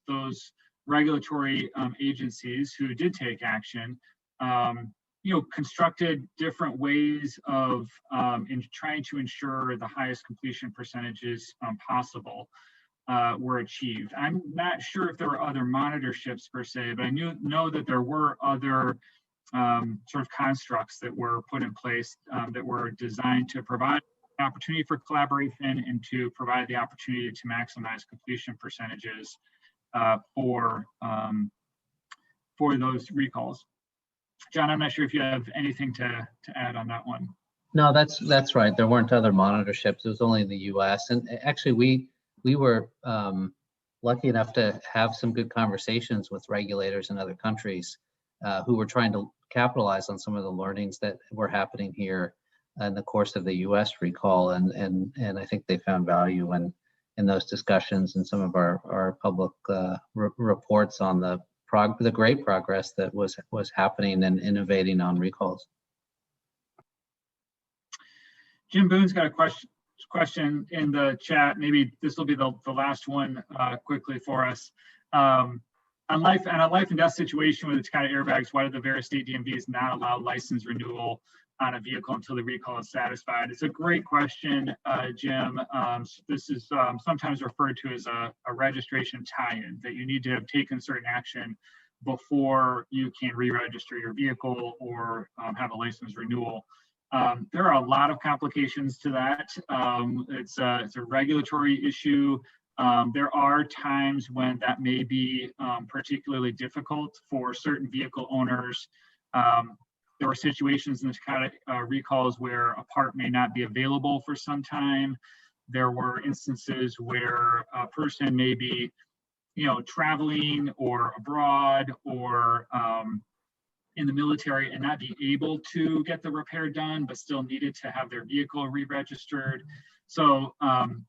those regulatory agencies who did take action. Constructed different ways of in trying to ensure the highest completion percentages possible were achieved. I'm not sure if there were other monitorships per se, but I know that there were other sort of constructs that were put in place that were designed to provide an opportunity for collaboration and to provide the opportunity to maximize completion percentages for those recalls. John, I'm not sure if you have anything to add on that one. No, that's right. There weren't other monitorships. It was only in the U.S. And actually, we were lucky enough to have some good conversations with regulators in other countries who were trying to capitalize on some of the learnings that were happening here in the course of the U.S. recall. And I think they found value in those discussions and some of our public reports on the great progress that was happening and innovating on recalls. Jim Boone's got a question in the chat. Maybe this will be the last one quickly for us. On a life and death situation with the Takata airbags, why did the various state DMVs not allow license renewal on a vehicle until the recall is satisfied? It's a great question, Jim. This is sometimes referred to as a registration tie-in, that you need to have taken certain action before you can re-register your vehicle or have a license renewal. There are a lot of complications to that. It's a regulatory issue. There are times when that may be particularly difficult for certain vehicle owners. There were situations in the Takata recalls where a part may not be available for some time. There were instances where a person may be, traveling or abroad or in the military and not be able to get the repair done, but still needed to have their vehicle re-registered. So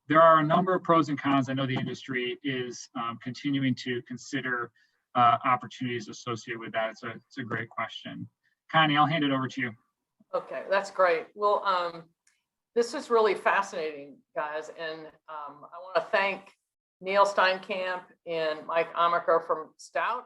there are a number of pros and cons. I know the industry is continuing to consider opportunities associated with that. It's a great question. Connie, I'll hand it over to you. Okay, that's great. Well, this is really fascinating, guys. And I want to thank Neil Steinkamp and Mike Amaker from Stout